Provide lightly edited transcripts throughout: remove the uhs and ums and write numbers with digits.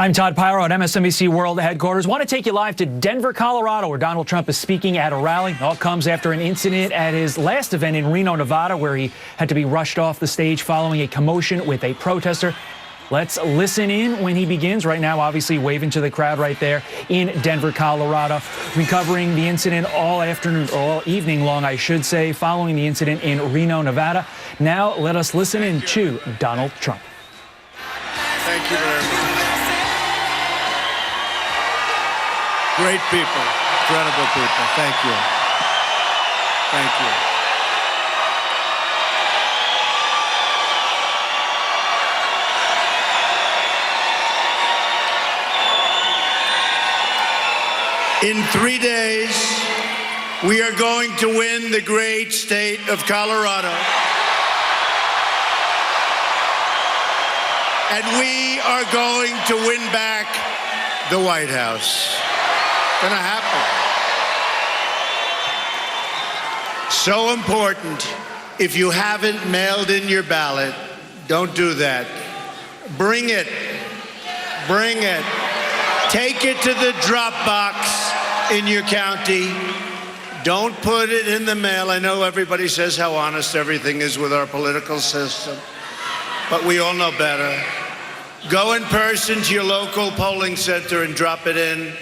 I'm Todd Pyro at MSNBC World Headquarters. Want to take you live to Denver, Colorado, where Donald Trump is speaking at a rally. All comes after an incident at his last event in Reno, Nevada, where he had to be rushed off the stage following a commotion with a protester. Let's listen in when he begins. Right now, obviously waving to the crowd right there in Denver, Colorado. We're covering the incident all afternoon, or all evening long, I should say, following the incident in Reno, Nevada. Now, let us listen in to Donald Trump. Thank you very much. Great people, incredible people. Thank you. Thank you. In 3 days, we are going to win the great state of Colorado. And we are going to win back the White House. Gonna happen. So important. If you haven't mailed in your ballot, don't do that. Bring it. Bring it. Take it to the drop box in your county. Don't put it in the mail. I know everybody says how honest everything is with our political system, but we all know better. Go in person to your local polling center and drop it in,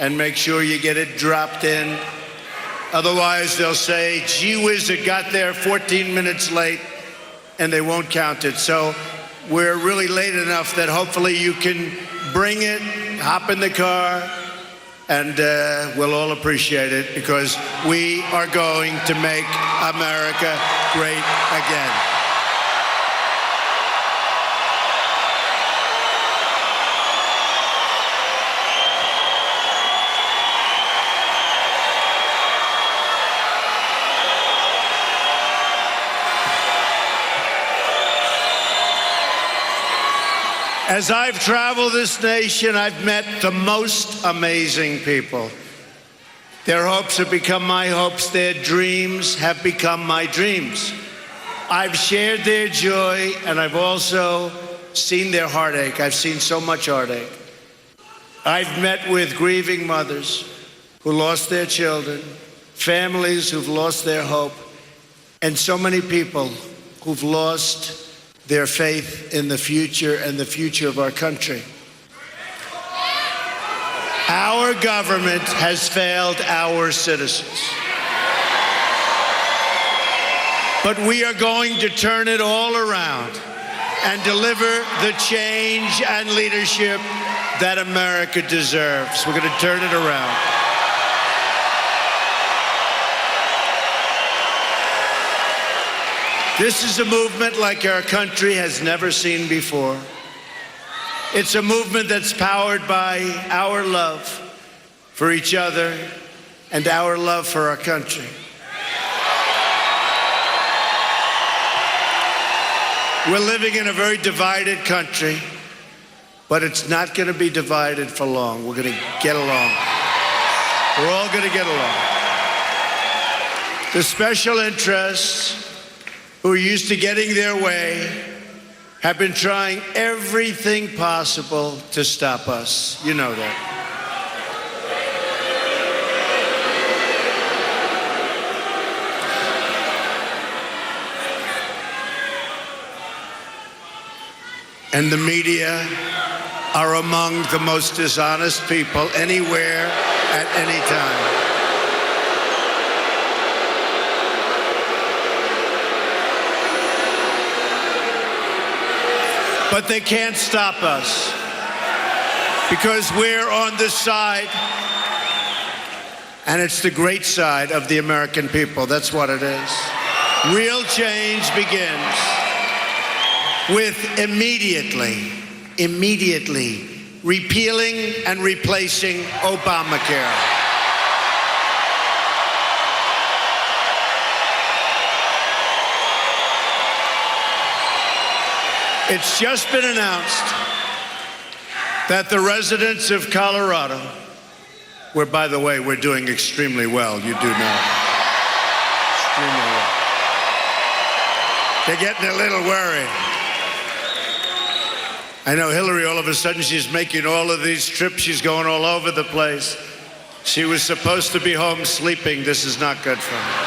and make sure you get it dropped in. Otherwise, they'll say, gee whiz, it got there 14 minutes late, and they won't count it. So we're really late enough that hopefully you can bring it, hop in the car, and we'll all appreciate it, because we are going to make America great again. As I've traveled this nation, I've met the most amazing people. Their hopes have become my hopes. Their dreams have become my dreams. I've shared their joy, and I've also seen their heartache. I've seen so much heartache. I've met with grieving mothers who lost their children, families who've lost their hope, and so many people who've lost their faith in the future and the future of our country. Our government has failed our citizens. But we are going to turn it all around and deliver the change and leadership that America deserves. We're going to turn it around. This is a movement like our country has never seen before. It's a movement that's powered by our love for each other and our love for our country. We're living in a very divided country, but it's not going to be divided for long. We're going to get along. We're all going to get along. The special interests who are used to getting their way have been trying everything possible to stop us. You know that. And the media are among the most dishonest people anywhere at any time. But they can't stop us, because we're on this side, and it's the great side of the American people. That's what it is. Real change begins with immediately repealing and replacing Obamacare. It's just been announced that the residents of Colorado, where, by the way, we're doing extremely well, you do know. Extremely well. They're getting a little worried. I know Hillary, all of a sudden, she's making all of these trips. She's going all over the place. She was supposed to be home sleeping. This is not good for her.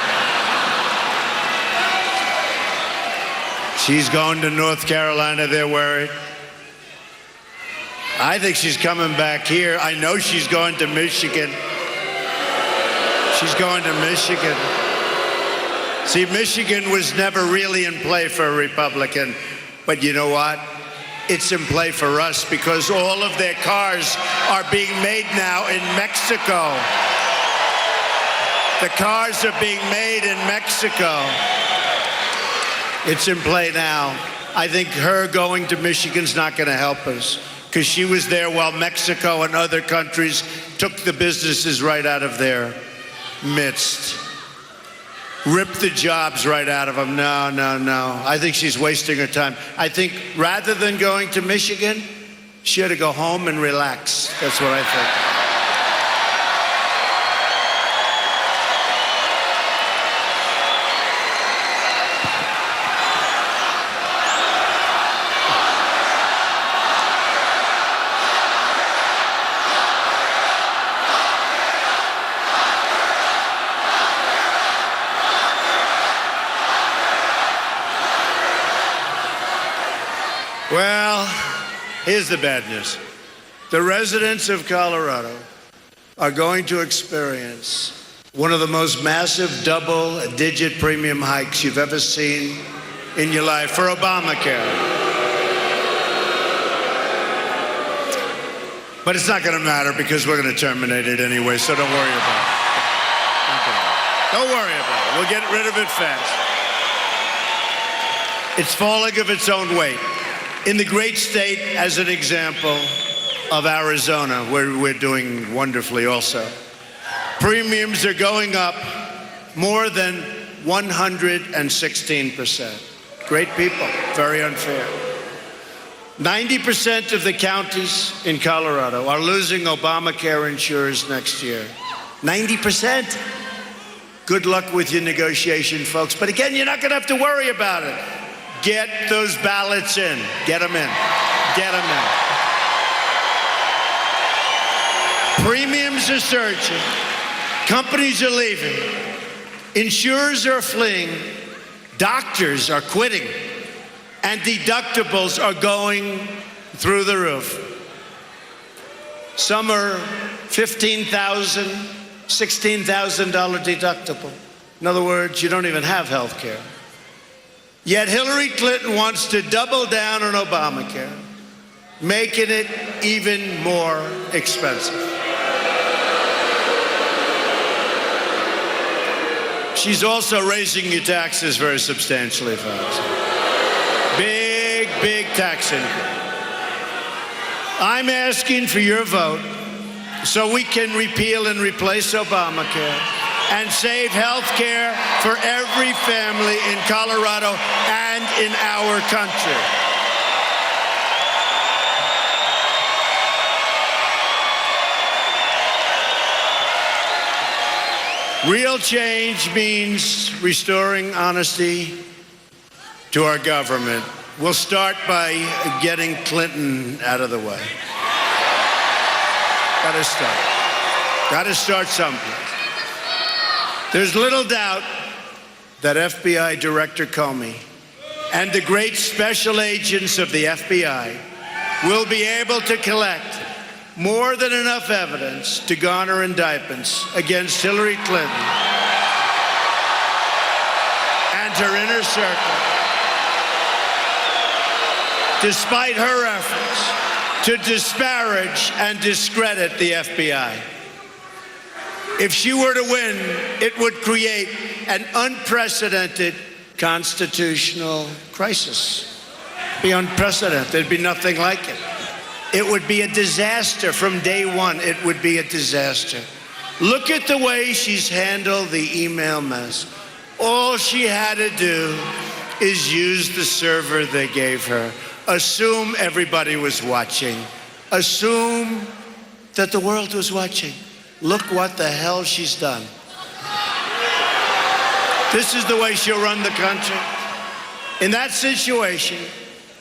She's going to North Carolina. They're worried. I think she's coming back here. I know she's going to Michigan. She's going to Michigan. See, Michigan was never really in play for a Republican. But you know what? It's in play for us because all of their cars are being made now in Mexico. The cars are being made in Mexico. It's in play now. I think her going to Michigan's not going to help us because she was there while Mexico and other countries took the businesses right out of their midst. Ripped the jobs right out of them. No, no, no. I think she's wasting her time. I think rather than going to Michigan, she ought to go home and relax. That's what I think. Well, here's the bad news. The residents of Colorado are going to experience one of the most massive double-digit premium hikes you've ever seen in your life for Obamacare. But it's not going to matter because we're going to terminate it anyway, so don't worry about it. Don't worry about it. We'll get rid of it fast. It's falling of its own weight. In the great state, as an example, of Arizona, where we're doing wonderfully also, premiums are going up more than 116%. Great people, very unfair. 90% of the counties in Colorado are losing Obamacare insurers next year. 90%. Good luck with your negotiation, folks. But again, you're not going to have to worry about it. Get those ballots in. Get them in. Get them in. Premiums are surging. Companies are leaving. Insurers are fleeing. Doctors are quitting. And deductibles are going through the roof. Some are $15,000, $16,000 deductible. In other words, you don't even have health care. Yet Hillary Clinton wants to double down on Obamacare, making it even more expensive. She's also raising your taxes very substantially, folks. Big, big tax increase. I'm asking for your vote so we can repeal and replace Obamacare and save health care for every family in Colorado and in our country. Real change means restoring honesty to our government. We'll start by getting Clinton out of the way. Gotta start. Gotta start someplace. There's little doubt that FBI Director Comey and the great special agents of the FBI will be able to collect more than enough evidence to garner indictments against Hillary Clinton and her inner circle, despite her efforts to disparage and discredit the FBI. If she were to win, it would create an unprecedented constitutional crisis. It'd be unprecedented. There'd be nothing like it. It would be a disaster from day one. It would be a disaster. Look at the way she's handled the email mess. All she had to do is use the server they gave her. Assume everybody was watching. Assume that the world was watching. Look what the hell she's done. This is the way she'll run the country. In that situation,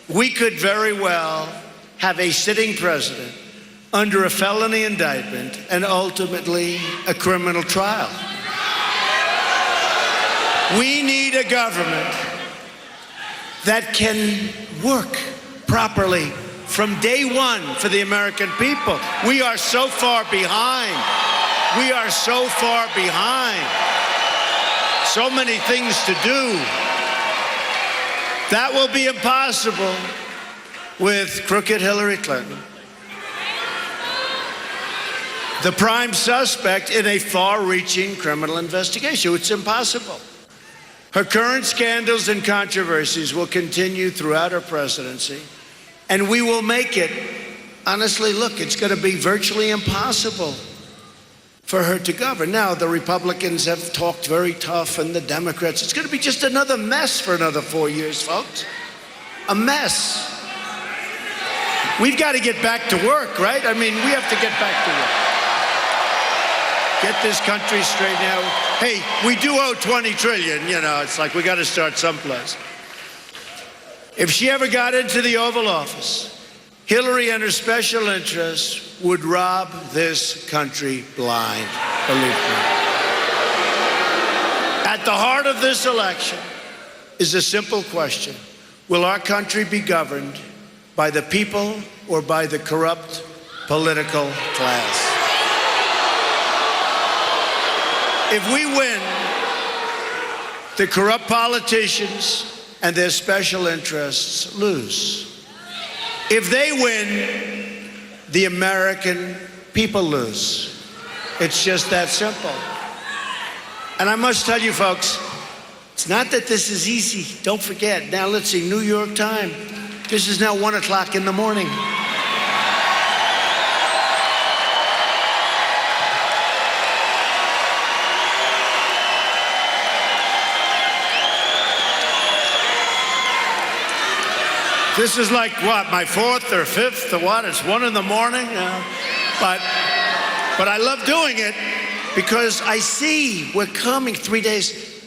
we could very well have a sitting president under a felony indictment and ultimately a criminal trial. We need a government that can work properly from day one for the American people. We are so far behind. We are so far behind. So many things to do. That will be impossible with crooked Hillary Clinton, the prime suspect in a far-reaching criminal investigation. It's impossible. Her current scandals and controversies will continue throughout her presidency, and we will make it, honestly, look, it's going to be virtually impossible for her to govern. Now, the Republicans have talked very tough, and the Democrats. It's going to be just another mess for another 4 years, folks. A mess. We've got to get back to work, right? I mean, we have to get back to work. Get this country straightened out. Hey, we do owe 20 trillion, you know, it's like we got to start someplace. If she ever got into the Oval Office, Hillary and her special interests would rob this country blind, believe me. At the heart of this election is a simple question. Will our country be governed by the people or by the corrupt political class? If we win, the corrupt politicians and their special interests lose. If they win, the American people lose. It's just that simple. And I must tell you, folks, it's not that this is easy. Don't forget. Now, let's see, New York time. This is now 1 o'clock in the morning. This is like, what, my fourth or fifth or what? It's 1 in the morning. But I love doing it because I see we're coming 3 days.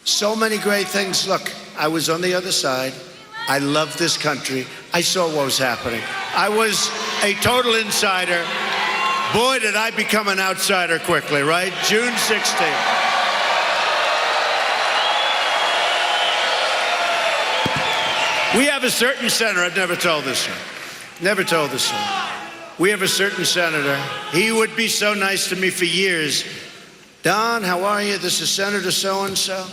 So many great things. Look, I was on the other side. I love this country. I saw what was happening. I was a total insider. Boy, did I become an outsider quickly, right? June 16th. We have a certain senator, I've never told this one. Never told this one. We have a certain senator. He would be so nice to me for years. Don, how are you? This is Senator so-and-so.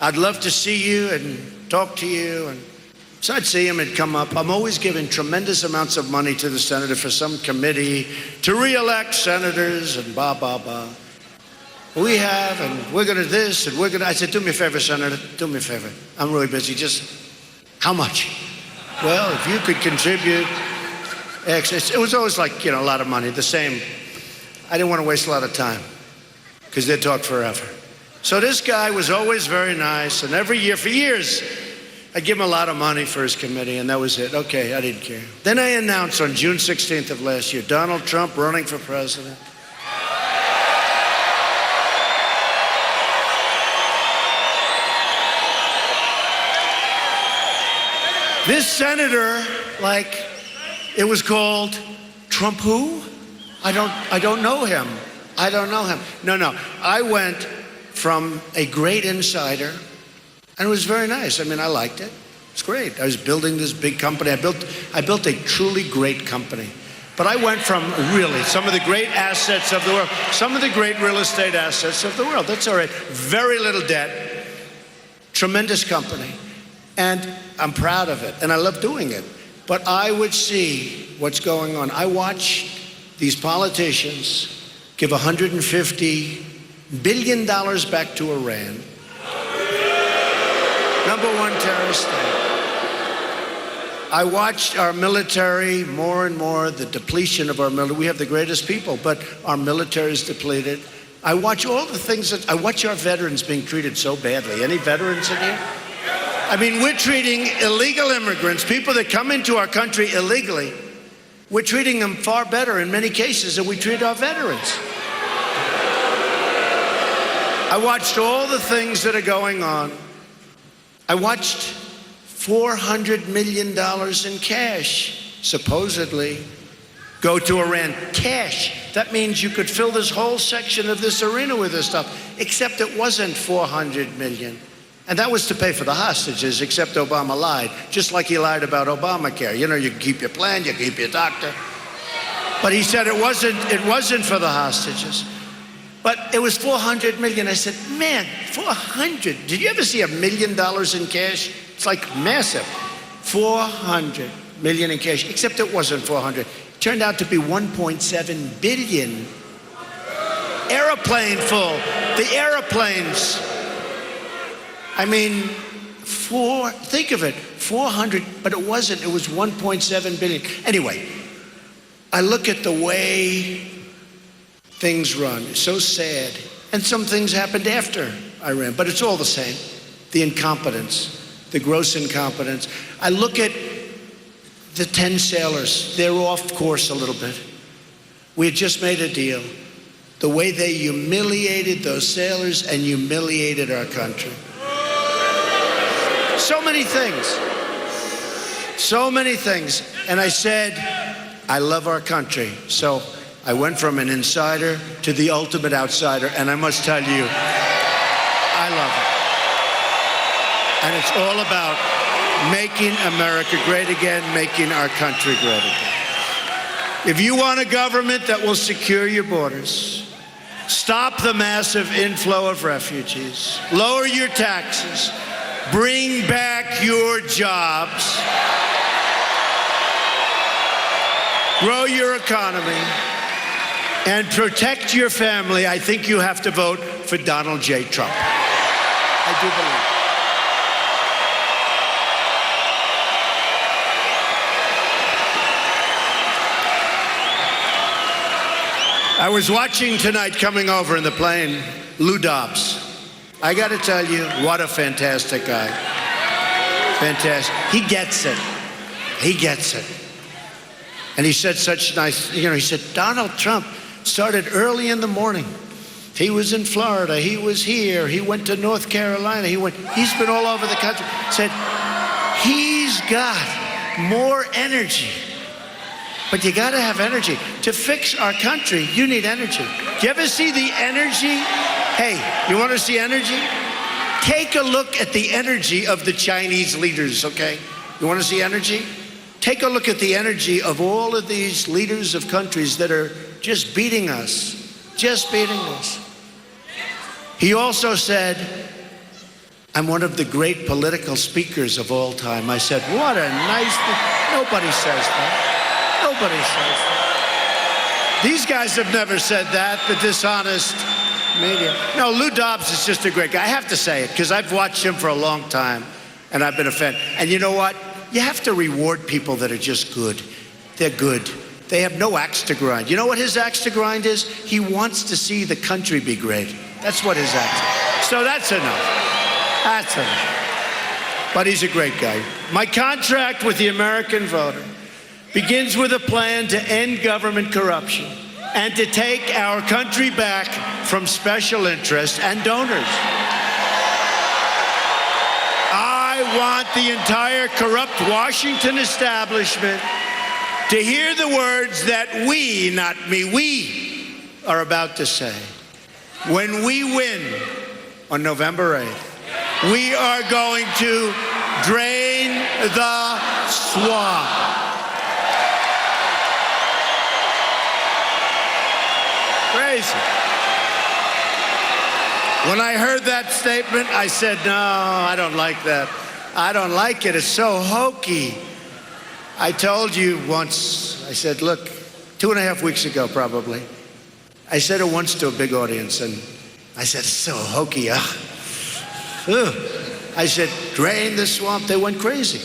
I'd love to see you and talk to you. And so I'd see him, he'd come up. I'm always giving tremendous amounts of money to the senator for some committee to re-elect senators and blah, blah, blah. We have, and we're gonna this, and we're gonna, I said, do me a favor, Senator, do me a favor. I'm really busy, just, how much? Well, if you could contribute X, it was always like, you know, a lot of money, the same. I didn't want to waste a lot of time because they'd talk forever. So this guy was always very nice, and every year, for years, I'd give him a lot of money for his committee, and that was it. Okay, I didn't care. Then I announced on June 16th of last year, Donald Trump running for president. This senator, like, it was called Trump who? I don't know him. I don't know him. No. I went from a great insider, and it was very nice. I mean, I liked it. It's great. I was building this big company. I built a truly great company. But I went from really some of the great assets of the world, some of the great real estate assets of the world. That's all right. Very little debt, tremendous company. And I'm proud of it, and I love doing it. But I would see what's going on. I watch these politicians give $150 billion back to Iran, #1 terrorist state. I watched our military more and more, the depletion of our military. We have the greatest people, but our military is depleted. I watch all the things I watch our veterans being treated so badly. Any veterans in here? I mean, we're treating illegal immigrants, people that come into our country illegally, we're treating them far better in many cases than we treat our veterans. I watched all the things that are going on. I watched $400 million in cash supposedly go to Iran. Cash. That means you could fill this whole section of this arena with this stuff, except it wasn't 400 million. And that was to pay for the hostages, except Obama lied, just like he lied about Obamacare. You know, you keep your plan, you keep your doctor. But he said it wasn't for the hostages. But it was 400 million. I said, man, 400. Did you ever see $1 million in cash? It's like massive. 400 million in cash, except it wasn't 400. It turned out to be 1.7 billion. Airplane full. The airplanes. I mean, think of it, 400, but it wasn't. It was 1.7 billion. Anyway, I look at the way things run. It's so sad. And some things happened after Iran, but it's all the same. The incompetence, the gross incompetence. I look at the 10 sailors. They're off course a little bit. We had just made a deal. The way they humiliated those sailors and humiliated our country. So many things. So many things. And I said, I love our country. So I went from an insider to the ultimate outsider, and I must tell you, I love it. And it's all about making America great again, making our country great again. If you want a government that will secure your borders, stop the massive inflow of refugees, lower your taxes, bring back your jobs, grow your economy, and protect your family, I think you have to vote for Donald J. Trump. I do believe. I was watching tonight coming over in the plane, Lou Dobbs. I got to tell you, what a fantastic guy. Fantastic. He gets it. He gets it. And he said such nice, he said, Donald Trump started early in the morning. He was in Florida. He was here. He went to North Carolina. He's been all over the country. Said, he's got more energy. But you got to have energy. To fix our country, you need energy. Do you ever see the energy? Hey, you want to see energy? Take a look at the energy of the Chinese leaders, okay? You want to see energy? Take a look at the energy of all of these leaders of countries that are just beating us. Just beating us. He also said, I'm one of the great political speakers of all time. I said, what a nice thing. Nobody says that. Nobody says that. These guys have never said that, the dishonest media. No, Lou Dobbs is just a great guy. I have to say it, because I've watched him for a long time, and I've been a fan. And you know what? You have to reward people that are just good. They're good. They have no axe to grind. You know what his axe to grind is? He wants to see the country be great. That's what his axe is. So that's enough. That's enough. But he's a great guy. My contract with the American voter begins with a plan to end government corruption and to take our country back from special interests and donors. I want the entire corrupt Washington establishment to hear the words that we, not me, we are about to say. When we win on November 8th, we are going to drain the swamp. Crazy. When I heard that statement, I said, no, I don't like that. I don't like it. It's so hokey. I told you once, I said, look, 2.5 weeks ago probably, I said it once to a big audience, and I said, it's so hokey. Ugh. I said, drain the swamp. They went crazy.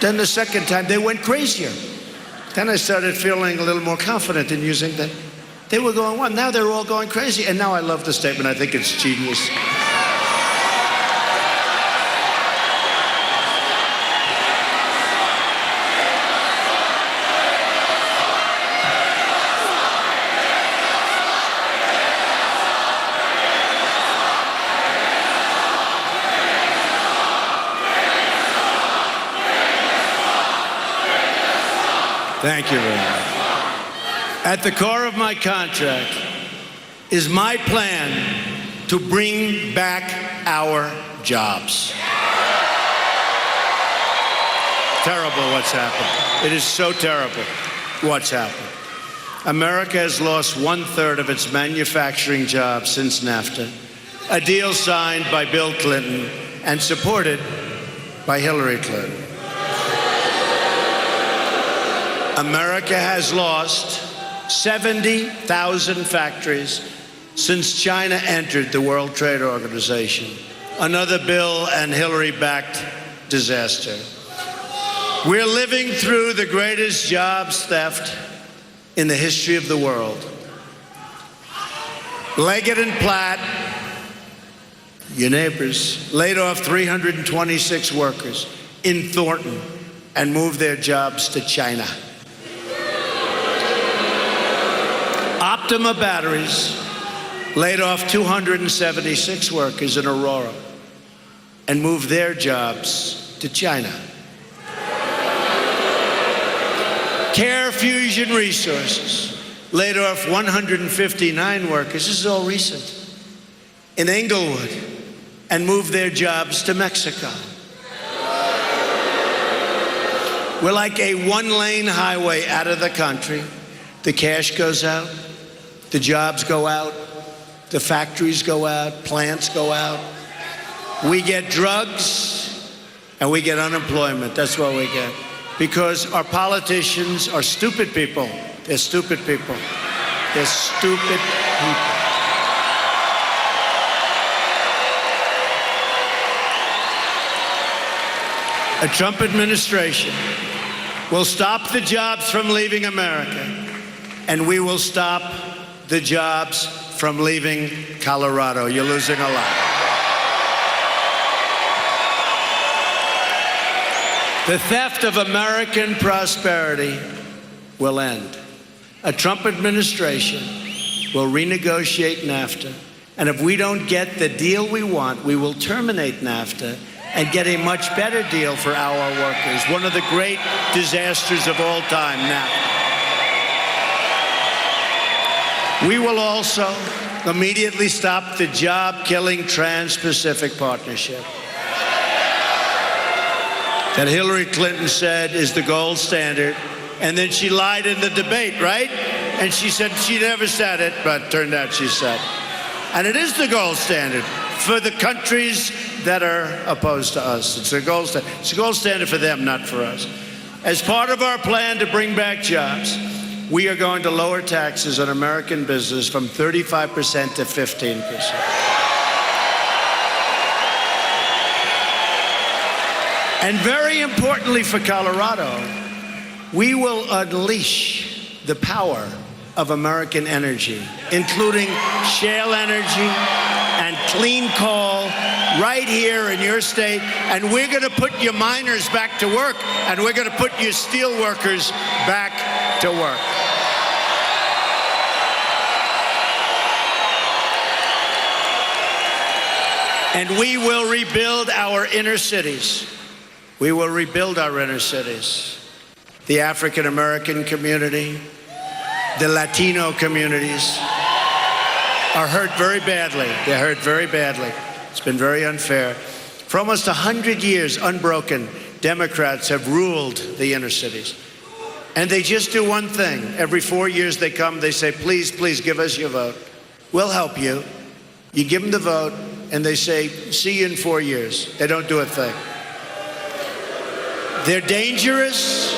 Then the second time, they went crazier. Then I started feeling a little more confident in using that. They were going, well, now they're all going crazy. And now I love the statement. I think it's genius. Thank you very much. At the core of my contract is my plan to bring back our jobs. Terrible what's happened. It is so terrible what's happened. America has lost 1/3 of its manufacturing jobs since NAFTA, a deal signed by Bill Clinton and supported by Hillary Clinton. America has lost 70,000 factories since China entered the World Trade Organization, another Bill and Hillary-backed disaster. We're living through the greatest jobs theft in the history of the world. Leggett and Platt, your neighbors, laid off 326 workers in Thornton and moved their jobs to China. Optima Batteries laid off 276 workers in Aurora and moved their jobs to China. Care Fusion Resources laid off 159 workers, this is all recent, in Englewood and moved their jobs to Mexico. We're like a one-lane highway out of the country. The cash goes out, the jobs go out, the factories go out, plants go out. We get drugs and we get unemployment. That's what we get. Because our politicians are stupid people. They're stupid people. They're stupid people. A Trump administration will stop the jobs from leaving America, and we will stop the jobs from leaving Colorado. You're losing a lot. The theft of American prosperity will end. A Trump administration will renegotiate NAFTA, and if we don't get the deal we want, we will terminate NAFTA and get a much better deal for our workers. One of the great disasters of all time, NAFTA. We will also immediately stop the job-killing Trans-Pacific Partnership that Hillary Clinton said is the gold standard, and then she lied in the debate, right? And she said she never said it, but turned out she said. And it is the gold standard for the countries that are opposed to us. It's a gold standard. It's a gold standard for them, not for us. As part of our plan to bring back jobs, we are going to lower taxes on American business from 35% to 15%. And very importantly for Colorado, we will unleash the power of American energy, including shale energy and clean coal right here in your state. And we're going to put your miners back to work, and we're going to put your steel workers back to work. And we will rebuild our inner cities. We will rebuild our inner cities. The African American community, the Latino communities are hurt very badly. They're hurt very badly. It's been very unfair. For almost 100 years, unbroken, Democrats have ruled the inner cities. And they just do one thing. Every 4 years they come, they say, please, please give us your vote. We'll help you. You give them the vote, and they say, see you in 4 years. They don't do a thing. They're dangerous.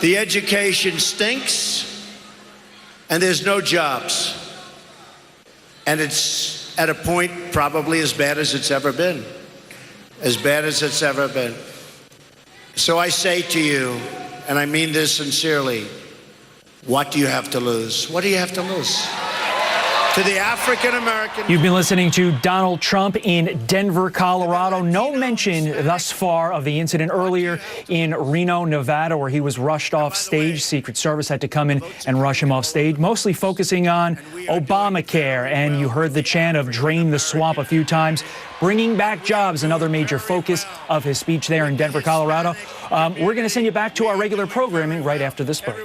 The education stinks. And there's no jobs. And it's at a point probably as bad as it's ever been. As bad as it's ever been. So I say to you, and I mean this sincerely, what do you have to lose? What do you have to lose? to the African American. You've been listening to Donald Trump in Denver, Colorado. No mention thus far of the incident earlier in Reno, Nevada, where he was rushed off stage. Secret Service had to come in and rush him off stage, mostly focusing on Obamacare. And you heard the chant of "Drain the Swamp" a few times. Bringing back jobs, another major focus of his speech there in Denver, Colorado. We're going to send you back to our regular programming right after this break.